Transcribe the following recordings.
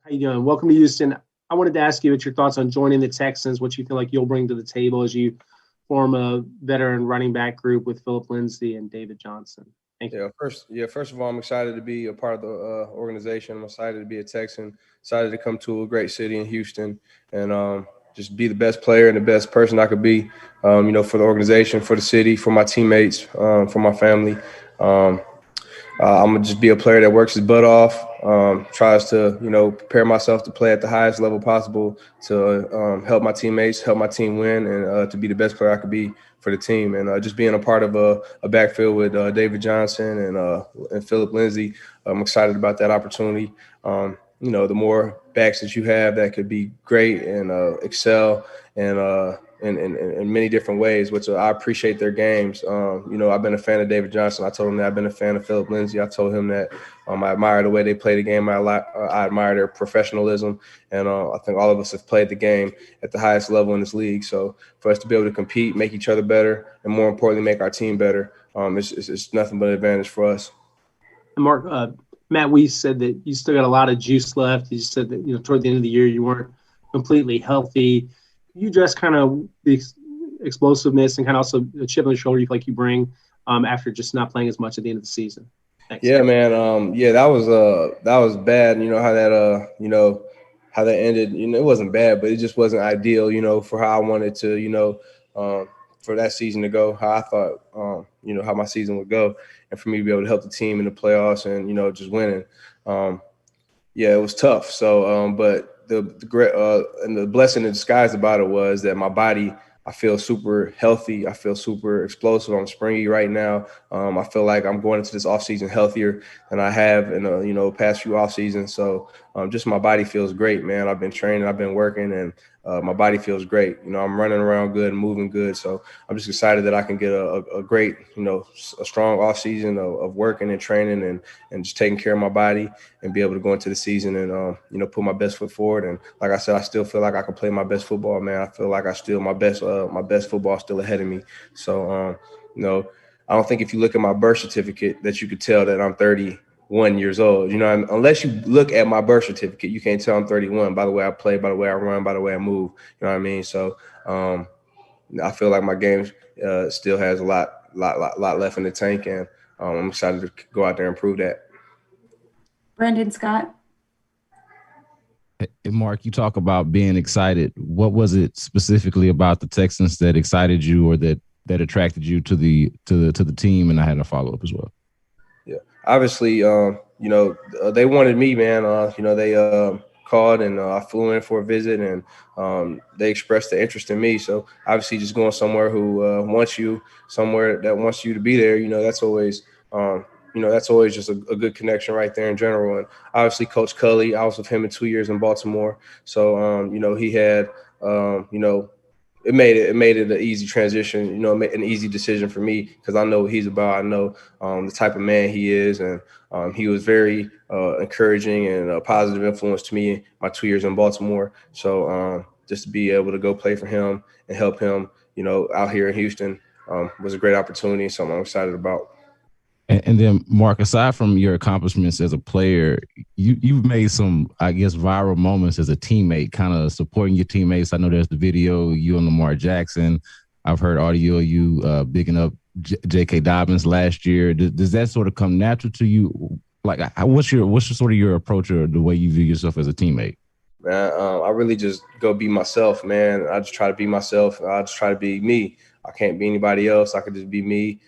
How you doing? Welcome to Houston. I wanted to ask you what your thoughts on joining the Texans, what you feel like you'll bring to the table as you form a veteran running back group with Philip Lindsay and David Johnson. Thank you. First of all, I'm excited to be a part of the organization. I'm excited to be a Texan, excited to come to a great city in Houston and just be the best player and the best person I could be, for the organization, for the city, for my teammates, for my family. Um, I'm gonna just be a player that works his butt off, tries to, prepare myself to play at the highest level possible, to help my teammates, help my team win, and to be the best player I could be for the team. And just being a part of a backfield with David Johnson and Philip Lindsay, I'm excited about that opportunity. The more backs that you have that could be great and excel and in many different ways, which I appreciate their games. I've been a fan of David Johnson. I told him that I've been a fan of Philip Lindsay. I told him that I admire the way they play the game. I admire their professionalism. And I think all of us have played the game at the highest level in this league. So for us to be able to compete, make each other better, and more importantly, make our team better, it's nothing but an advantage for us. And Mark, Matt Weiss said that you still got a lot of juice left. You said that, toward the end of the year, you weren't completely healthy. You address kind of the explosiveness and kind of also the chip on the shoulder you feel like you bring after just not playing as much at the end of the season. Thanks. Yeah, man. That was bad. How that ended. It wasn't bad, but it just wasn't ideal. For how I wanted to, for that season to go, how I thought, how my season would go, and for me to be able to help the team in the playoffs and just winning. It was tough. So, but the great and the blessing in disguise about it was that my body, I feel super healthy. I feel super explosive. I'm springy right now. I feel like I'm going into this offseason healthier than I have in past few off seasons. So just my body feels great, man. I've been training, I've been working, and my body feels great. I'm running around good and moving good. So I'm just excited that I can get a great, a strong off season of working and training and just taking care of my body and be able to go into the season and, put my best foot forward. And like I said, I still feel like I can play my best football, man. I feel like my best football still ahead of me. So, I don't think if you look at my birth certificate that you could tell that I'm 31 years old. Unless you look at my birth certificate, you can't tell I'm 31 by the way I play, by the way I run, by the way I move. You know what I mean? So I feel like my game still has a lot left in the tank, and I'm excited to go out there and prove that. Brandon Scott. Hey, Mark, you talk about being excited. What was it specifically about the Texans that excited you or that attracted you to the team? And I had a follow-up as well. Yeah, obviously, they wanted me, man. They called and I flew in for a visit, and they expressed the interest in me. So obviously, just going somewhere who wants you, somewhere that wants you to be there, that's always just a good connection right there in general. And obviously, Coach Culley, I was with him in 2 years in Baltimore. So, he had, it made it an easy transition, an easy decision for me because I know what he's about. I know the type of man he is, and he was very encouraging and a positive influence to me my 2 years in Baltimore. So just to be able to go play for him and help him, out here in Houston was a great opportunity, something I'm excited about. And then, Mark, aside from your accomplishments as a player, you've made some, I guess, viral moments as a teammate, kind of supporting your teammates. I know there's the video, you and Lamar Jackson. I've heard audio of you bigging up J.K. Dobbins last year. Does that sort of come natural to you? Like, what's your approach or the way you view yourself as a teammate? Man, I really just go be myself, man. I just try to be myself. I just try to be me. I can't be anybody else. I could just be me.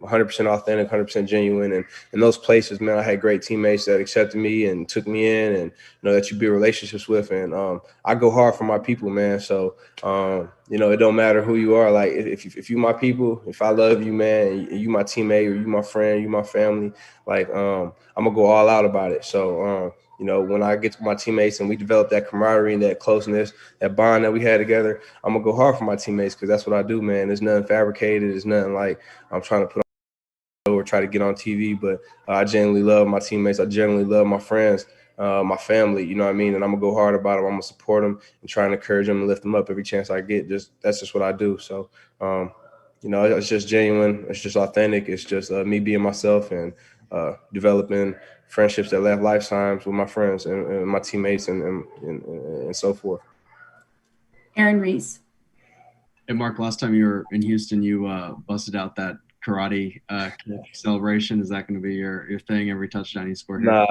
100% authentic, 100% genuine. And in those places, man, I had great teammates that accepted me and took me in and, that you build relationships with. And I go hard for my people, man. So, it don't matter who you are. Like, if you my people, if I love you, man, and you my teammate or you my friend, you my family, like, I'm going to go all out about it. So, when I get to my teammates and we develop that camaraderie and that closeness, that bond that we had together, I'm going to go hard for my teammates because that's what I do, man. There's nothing fabricated. There's nothing like I'm trying to put or try to get on TV, but I genuinely love my teammates. I genuinely love my friends, my family, you know what I mean? And I'm gonna go hard about them. I'm gonna support them and try and encourage them and lift them up every chance I get. That's just what I do. So, it's just genuine. It's just authentic. It's just me being myself. And developing friendships that last lifetimes with my friends and my teammates and so forth. Aaron Reese. Hey, Mark, last time you were in Houston, you busted out that karate celebration. Is that going to be your thing every touchdown you score here? Nah.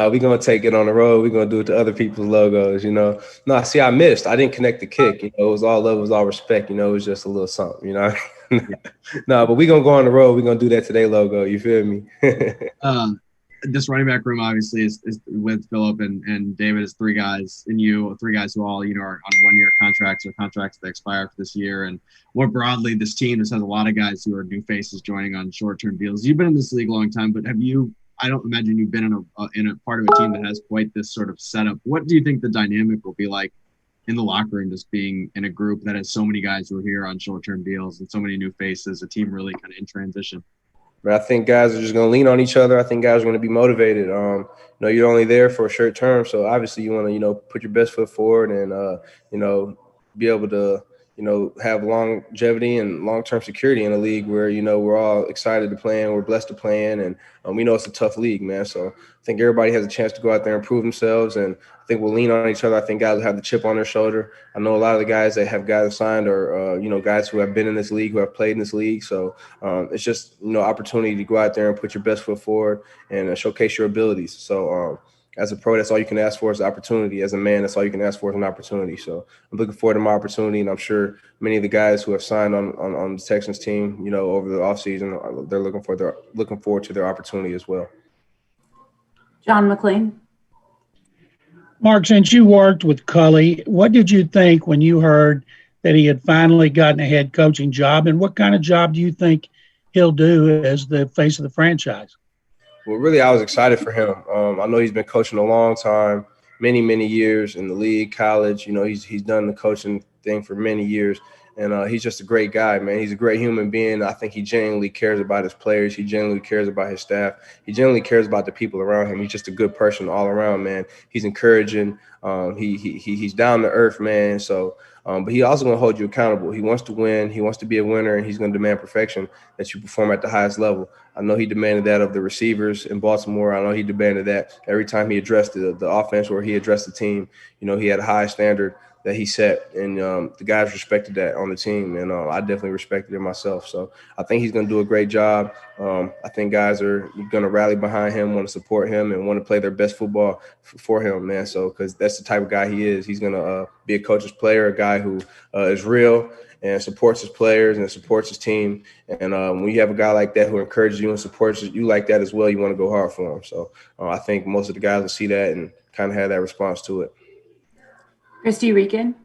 We're going to take it on the road. We're going to do it to other people's logos, No, see, I missed. I didn't connect the kick. It was all love, it was all respect. It was just a little something, No, but we're going to go on the road. We're going to do that today logo. You feel me? This running back room obviously is with Phillip and David is three guys, and you three guys who all are on 1-year contracts or contracts that expire for this year. And more broadly, this team just has a lot of guys who are new faces joining on short-term deals. You've been in this league a long time, but I don't imagine you've been in a part of a team that has quite this sort of setup. What do you think the dynamic will be like in the locker room, just being in a group that has so many guys who are here on short-term deals and so many new faces, a team really kind of in transition? But I think guys are just going to lean on each other. I think guys are going to be motivated. You're only there for a short term, so obviously you want to, put your best foot forward and, be able to, have longevity and long-term security in a league where, we're all excited to play and we're blessed to play in, and we know it's a tough league, man. So I think everybody has a chance to go out there and prove themselves, and I think we'll lean on each other. I think guys will have the chip on their shoulder. I know a lot of the guys that have guys signed are, guys who have been in this league, who have played in this league. So it's just, opportunity to go out there and put your best foot forward and showcase your abilities. So as a pro, that's all you can ask for is opportunity. As a man, that's all you can ask for is an opportunity. So I'm looking forward to my opportunity, and I'm sure many of the guys who have signed on the Texans team, over the offseason, they're looking forward to their opportunity as well. John McClain. Mark, since you worked with Culley, what did you think when you heard that he had finally gotten a head coaching job, and what kind of job do you think he'll do as the face of the franchise? Well, really, I was excited for him. I know he's been coaching a long time, many, many years in the league, college. He's done the coaching thing for many years, and he's just a great guy, man. He's a great human being. I think he genuinely cares about his players. He genuinely cares about his staff. He genuinely cares about the people around him. He's just a good person all around, man. He's encouraging. He's down to earth, man. So, but he also going to hold you accountable. He wants to win. He wants to be a winner, and he's going to demand perfection, that you perform at the highest level. I know he demanded that of the receivers in Baltimore. I know he demanded that every time he addressed the offense or he addressed the team. He had a high standard that he set, and the guys respected that on the team, and I definitely respected it myself. So I think he's going to do a great job. I think guys are going to rally behind him, want to support him, and want to play their best football for him, man. So because that's the type of guy he is. He's going to be a coach's player, a guy who is real and supports his players and supports his team. And when you have a guy like that who encourages you and supports you like that as well, you want to go hard for him. So I think most of the guys will see that and kind of have that response to it. Christy Regan.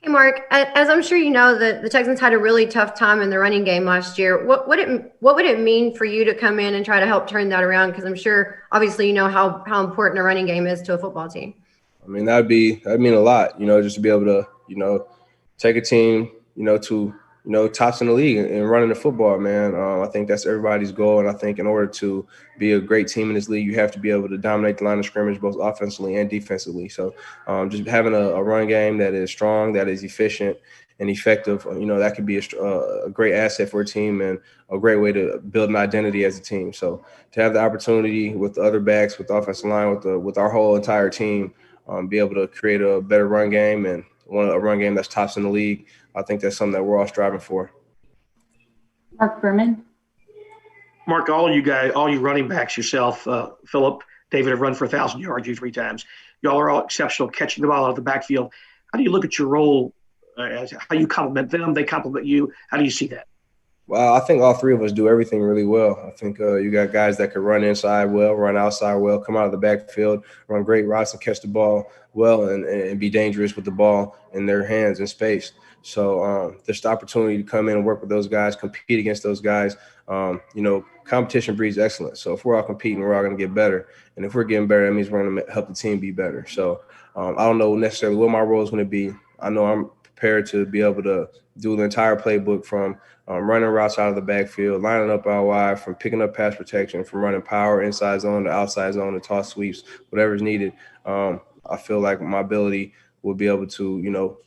Hey, Mark, as I'm sure you know, the Texans had a really tough time in the running game last year. What would it mean for you to come in and try to help turn that around? Because I'm sure, obviously, you know how important a running game is to a football team. I mean, that'd mean a lot, just to be able to, take a team, to, tops in the league and running the football, man. I think that's everybody's goal. And I think in order to be a great team in this league, you have to be able to dominate the line of scrimmage, both offensively and defensively. So just having a run game that is strong, that is efficient and effective, that could be a great asset for a team and a great way to build an identity as a team. So to have the opportunity with the other backs, with the offensive line, with our whole entire team, be able to create a better run game and a run game that's tops in the league, I think that's something that we're all striving for. Mark Berman. Mark, all you running backs, yourself, Phillip, David have run for 1,000 yards you 3 times. Y'all are all exceptional catching the ball out of the backfield. How do you look at your role? How you compliment them? They compliment you. How do you see that? Well, I think all three of us do everything really well. I think you got guys that can run inside well, run outside well, come out of the backfield, run great routes and catch the ball well and be dangerous with the ball in their hands in space. So there's the opportunity to come in and work with those guys, compete against those guys. Competition breeds excellence. So if we're all competing, we're all going to get better. And if we're getting better, that means we're going to help the team be better. So I don't know necessarily what my role is going to be. I know I'm prepared to be able to do the entire playbook from running routes out of the backfield, lining up out wide, from picking up pass protection, from running power inside zone to outside zone to toss sweeps, whatever is needed. I feel like my ability will be able to,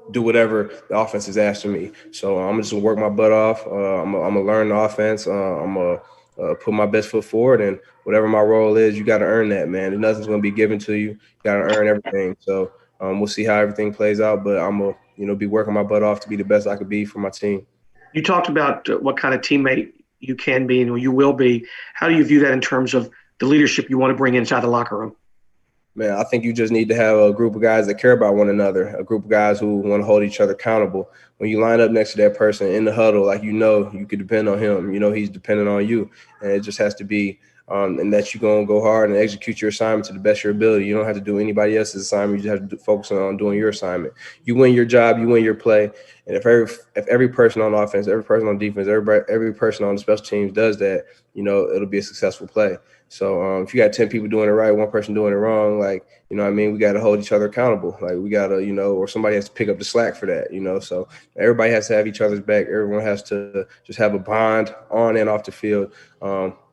do whatever the offense is asking me. So I'm just gonna work my butt off. I'm gonna learn the offense. I'm gonna put my best foot forward, and whatever my role is, you got to earn that, man. And nothing's going to be given to you. You got to earn everything. So we'll see how everything plays out, but I'm going to be working my butt off to be the best I could be for my team. You talked about what kind of teammate you can be and you will be. How do you view that in terms of the leadership you want to bring inside the locker room? Man, I think you just need to have a group of guys that care about one another, a group of guys who want to hold each other accountable. When you line up next to that person in the huddle, like you could depend on him. He's dependent on you. And it just has to be and that you're going to go hard and execute your assignment to the best of your ability. You don't have to do anybody else's assignment. You just have to focus on doing your assignment. You win your job, you win your play. And if every person on offense, every person on defense, every person on the special teams does that, it'll be a successful play. So if you got 10 people doing it right, one person doing it wrong, we got to hold each other accountable. Like we got to, or somebody has to pick up the slack for that, So everybody has to have each other's back. Everyone has to just have a bond on and off the field.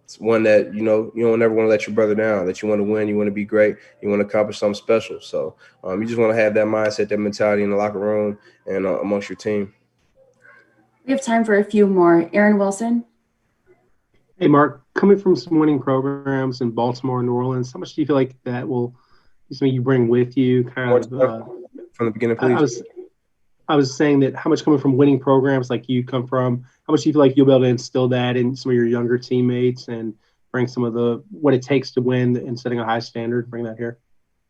It's one that, you don't never want to let your brother down, that you want to win, you want to be great, you want to accomplish something special. So you just want to have that mindset, that mentality in the locker room and amongst your team. We have time for a few more. Aaron Wilson. Hey, Mark, coming from some winning programs in Baltimore and New Orleans, how much do you feel like that will be something you bring with you kind of from the beginning, please? I was saying that how much coming from winning programs like you come from, how much do you feel like you'll be able to instill that in some of your younger teammates and bring some of what it takes to win and setting a high standard, bring that here?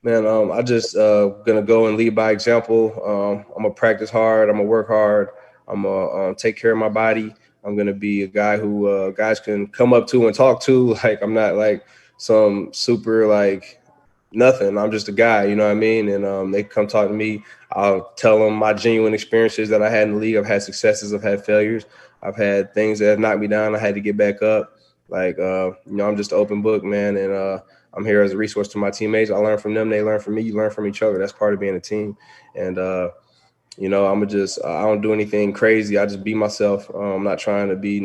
Man, I just gonna go and lead by example. I'm gonna practice hard. I'm gonna work hard. I'm gonna take care of my body. I'm gonna be a guy who guys can come up to and talk to. Like I'm not like some super nothing. I'm just a guy, you know what I mean? And they come talk to me. I'll tell them my genuine experiences that I had in the league. I've had successes. I've had failures. I've had things that have knocked me down. I had to get back up. I'm just an open book, man. And I'm here as a resource to my teammates. I learn from them. They learn from me. You learn from each other. That's part of being a team. And, I don't do anything crazy. I just be myself. I'm not trying to be,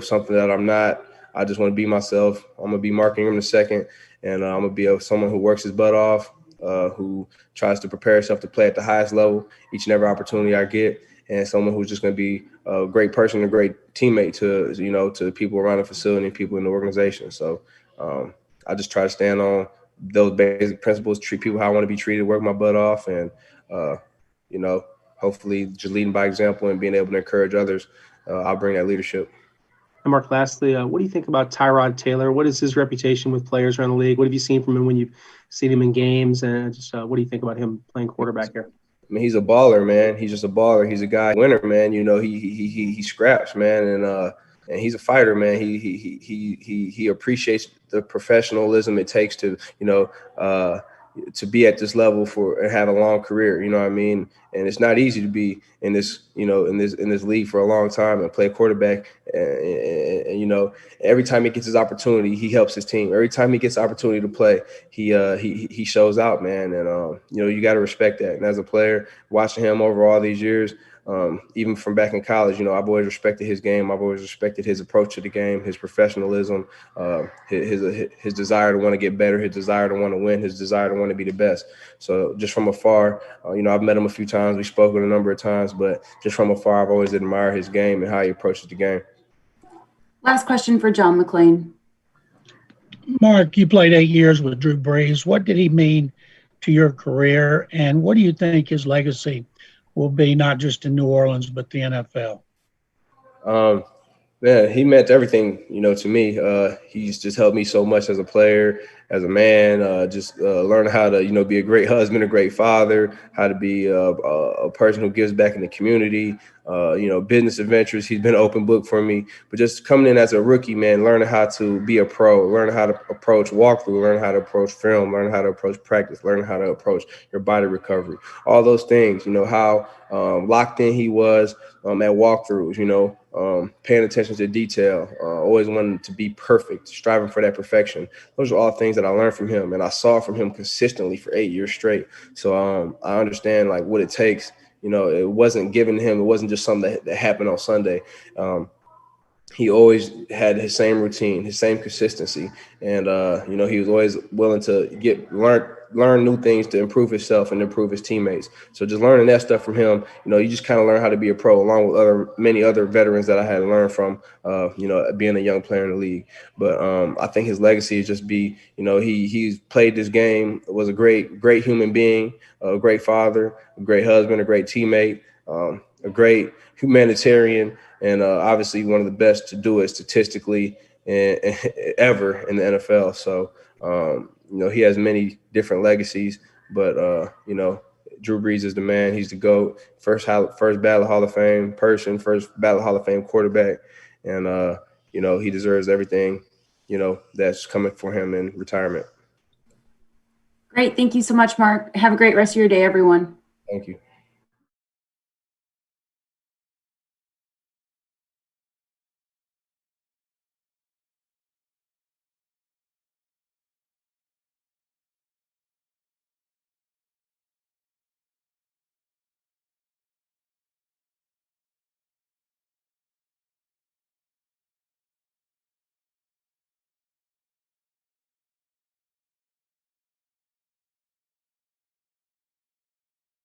something that I'm not. I just want to be myself. I'm going to be Mark Ingram II. And I'm going to be someone who works his butt off, who tries to prepare himself to play at the highest level each and every opportunity I get, and someone who's just going to be a great person, a great teammate to people around the facility and people in the organization. So I just try to stand on those basic principles, treat people how I want to be treated, work my butt off, and, hopefully just leading by example and being able to encourage others. I'll bring that leadership. And Mark, lastly, what do you think about Tyrod Taylor? What is his reputation with players around the league? What have you seen from him when you've seen him in games? And just what do you think about him playing quarterback here? I mean, he's a baller, man. He's just a baller. He's a guy winner, man. He scraps, man, and he's a fighter, man. He appreciates the professionalism it takes to to be at this level and have a long career. You know what I mean? And it's not easy to be in this, in this league for a long time and play quarterback. And every time he gets his opportunity, he helps his team. Every time he gets the opportunity to play, he shows out, man. And you got to respect that. And as a player, watching him over all these years, even from back in college, I've always respected his game. I've always respected his approach to the game, his professionalism, his desire to want to get better, his desire to want to win, his desire to want to be the best. So just from afar, I've met him a few times. We spoke a number of times, but just from afar, I've always admired his game and how he approaches the game. Last question for John McClain. Mark, you played 8 years with Drew Brees. What did he mean to your career, and what do you think his legacy will be, not just in New Orleans, but the NFL? Man, he meant everything, to me. He's just helped me so much as a player, as a man, learn how to, be a great husband, a great father, how to be a person who gives back in the community, business adventures. He's been an open book for me. But just coming in as a rookie, man, learning how to be a pro, learning how to approach walkthrough, learning how to approach film, learning how to approach practice, learning how to approach your body recovery, all those things, how locked in he was at walkthroughs, paying attention to detail, always wanting to be perfect, striving for that perfection. Those are all things that I learned from him, and I saw from him consistently for 8 years straight. So I understand what it takes. It wasn't given to him. It wasn't just something that happened on Sunday. he always had his same routine, his same consistency. And, you know, he was always willing to learn new things to improve himself and improve his teammates. So just learning that stuff from him, you know, you just kind of learn how to be a pro along with many other veterans that I had to learn from, you know, being a young player in the league. But I think his legacy is just be, you know, he's played this game, was a great human being, a great father, a great husband, a great teammate, a great humanitarian, and obviously one of the best to do it statistically ever in the NFL. So, you know, he has many different legacies, but, you know, Drew Brees is the man. He's the GOAT. First ballot Hall of Fame person, first ballot Hall of Fame quarterback. And, you know, he deserves everything, you know, that's coming for him in retirement. Great. Thank you so much, Mark. Have a great rest of your day, everyone. Thank you.